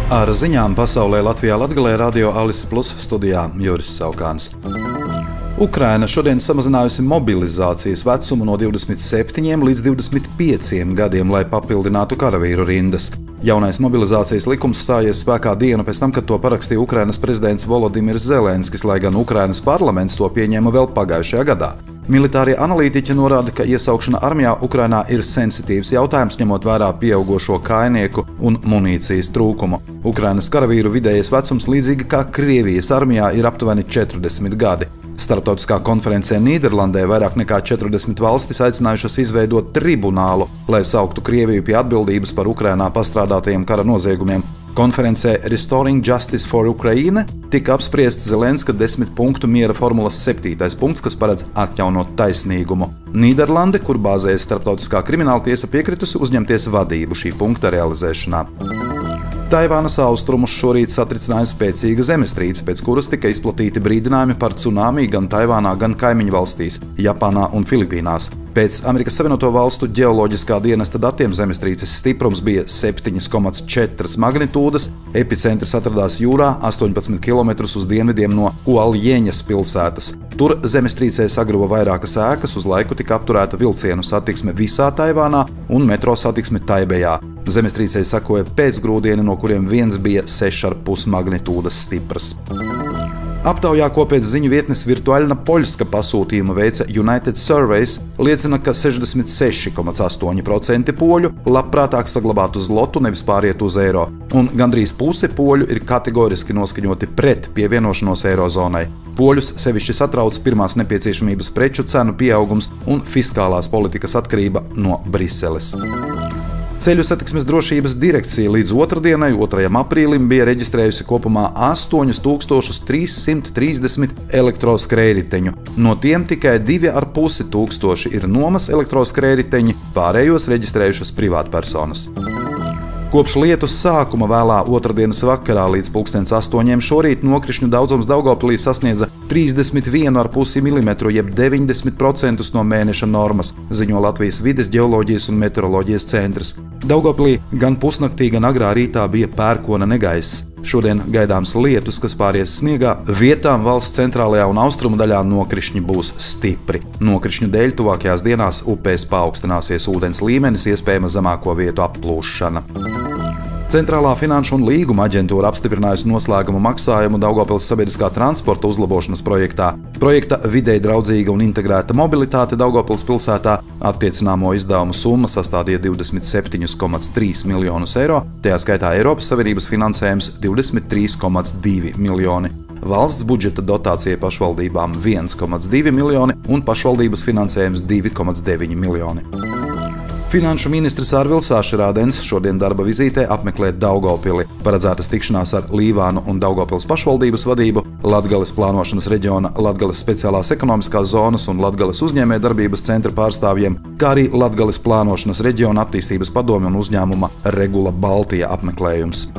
Ar ziņām pasaulē Latvijā Latgalē Radio Alise Plus studijā Juris Saukāns. Ukraina šodien samazinājusi mobilizācijas vecumu no 27 līdz 25 gadiem, lai papildinātu karavīru rindas. Jaunais mobilizācijas likums stājies spēkā dienu pēc tam, kad to parakstīja Ukrainas prezidents Volodimirs Zelenskis, lai gan Ukrainas parlaments to pieņēma vēl pagājušajā gadā. Militārie analītiķi norāda, ka iesaukšana armijā Ukrainā ir sensitīvs jautājums, ņemot vērā pieaugošo kainieku un munīcijas trūkumu. Ukrainas karavīru vidējais vecums, līdzīgi kā Krievijas armijā, ir aptuveni 40 gadi. Starptautiskā konferencē Nīderlandē vairāk nekā 40 valstis aicinājušas izveidot tribunālu, lai sauktu Krieviju pie atbildības par Ukrainā pastrādātajiem kara noziegumiem. Konferencē Restoring Justice for Ukraine tika apspriests Zelenska 10 punktu miera formulas 7. punkts, kas paredz atjaunot taisnīgumu. Nīderlande, kur bāzējas starptautiskā krimināltiesa, piekritusi uzņemties vadību šī punkta realizēšanā. Taivānas austrumus šorīt satricināja spēcīga zemestrīce, pēc kuras tika izplatīti brīdinājumi par cunami gan Taivānā, gan kaimiņu valstīs – Japānā un Filipīnās. Pēc Amerikas Savienoto Valstu ģeoloģiskā dienesta datiem zemestrīces stiprums bija 7,4 magnitūdas, epicentrs atradās jūrā 18 km uz dienvidiem no Hualjeņas pilsētas. Tur zemestrīcē sagruva vairākas ēkas, uz laiku tika apturēta vilcienu satiksme visā Taivānā un metro satiksme Taibejā. Zemestrīcei sekoja pēcgrūdieni, no kuriem viens bija 6,5 magnitūdas stiprs. Aptaujā, ko pēc ziņu vietnes Virtuāļna Poļska pasūtījuma veica United Surveys, liecina, ka 66,8% poļu labprātāk saglabātu zlotu, nevis pāriet uz eiro, un gandrīz puse poļu ir kategoriski noskaņoti pret pievienošanos eirozonai. Poļus sevišķi satrauc pirmās nepieciešamības preču cenu pieaugums un fiskālās politikas atkarība no Briseles. Ceļu satiksmes drošības direkcija līdz otrdienai, 2. aprīlim, bija reģistrējusi kopumā 8330 elektroskrējriteņu. No tiem tikai 2500 ir nomas elektroskrējriteņi, pārējos reģistrējušas privātpersonas. Kopš lietus sākuma vēlā otrdienas vakarā līdz 8:00 šorīt nokrišņu daudzums Daugavpilī sasniedza 31,5 mm, jeb 90% no mēneša normas, ziņo Latvijas vides, ģeoloģijas un meteoroloģijas centrs. Daugavpilī gan pusnaktī, gan agrā rītā bija pērkona negaiss. Šodien gaidāms lietus, kas pāries sniegā, vietām valsts centrālajā un austrumu daļā nokrišņi būs stipri. Nokrišņu dēļ tuvākajās dienās upēs paaugstināsies ūdens līmenis, iespējama zemāko vietu applūšana. Centrālā finanšu un līguma aģentūra apstiprinājusi noslēguma maksājumu Daugavpils sabiedriskā transporta uzlabošanas projektā. Projekta videi draudzīga un integrēta mobilitāte Daugavpils pilsētā attiecināmo izdevumu summa sastādīja 27,3 miljonus eiro, tajā skaitā Eiropas Savienības finansējums 23,2 miljoni. Valsts budžeta dotācija pašvaldībām 1,2 miljoni un pašvaldības finansējums 2,9 miljoni. Finanšu ministrs Arvils Ašerādens šodien darba vizītē apmeklē Daugavpili. Paredzētas tikšanās ar Līvānu un Daugavpils pašvaldības vadību, Latgales plānošanas reģiona, Latgales speciālās ekonomiskās zonas un Latgales uzņēmējdarbības centra pārstāvjiem, kā arī Latgales plānošanas reģiona attīstības padome un uzņēmuma Regula Baltija apmeklējums.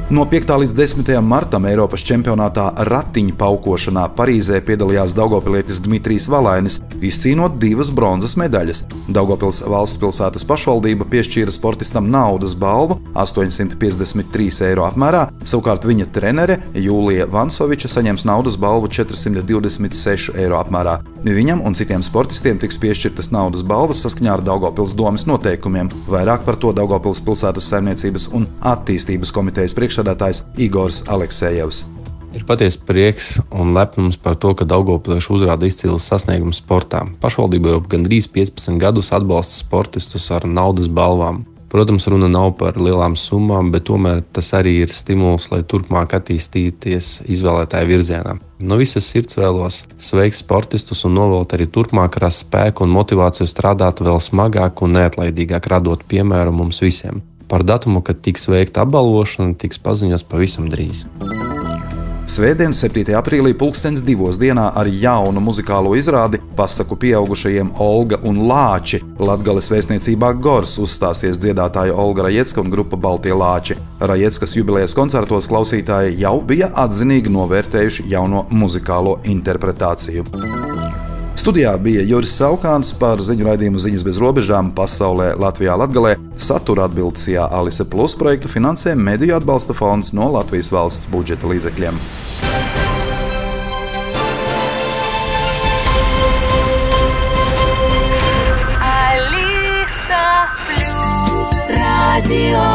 No 5. līdz 10. martam Eiropas čempionātā ratiņu paukošanā Parīzē piedalījās daugavpilietis Dmitrijs Valainis, izcīnot 2 bronzas medaļas. Daugavpils valsts pilsētas pašvaldība piešķīra sportistam naudas balvu 853 eiro apmērā, savukārt viņa trenere Jūlija Vansoviča saņems naudas balvu 426 eiro apmērā. Viņam un citiem sportistiem tiks piešķirtas naudas balvas saskaņā ar Daugavpils domes noteikumiem. Vairāk par to Daugavpils pilsētas saimniecības un attīstības komitejas priekšsēdētājs Igors Aleksejevs. Ir patiesi prieks un lepnums par to, ka daugavpilieši uzrāda izcilus sasniegumus sportā. Pašvaldība jau gandrīz 15 gadus atbalsta sportistus ar naudas balvām. Protams, runa nav par lielām summām, bet tomēr tas arī ir stimuls, lai turpmāk attīstīties izvēlētāju virzienā. No visas sirds vēlos sveikt sportistus un novēlt arī turpmāk rast spēku un motivāciju strādāt vēl smagāk un neatlaidīgāk, radot piemēru mums visiem. Par datumu, kad tiks veikta apbalvošana, tiks paziņots pavisam drīz. Svētdien, 7. aprīlī 2:00 dienā ar jaunu muzikālo izrādi pasaku pieaugušajiem Olga un Lāči Latgales vēstniecībā Gors uzstāsies dziedātāja Olga Rajecka un grupa Baltie Lāči. Rajeckas jubilejas koncertos klausītāji jau bija atzinīgi novērtējuši jauno muzikālo interpretāciju. Studijā bija Juris Saukāns, par ziņu raidījumu Ziņas bez robežām pasaulē Latvijā Latgalē. Satura atbildes Alise Plus projektu finansē Mediju atbalsta fonds no Latvijas valsts budžeta līdzekļiem. Radio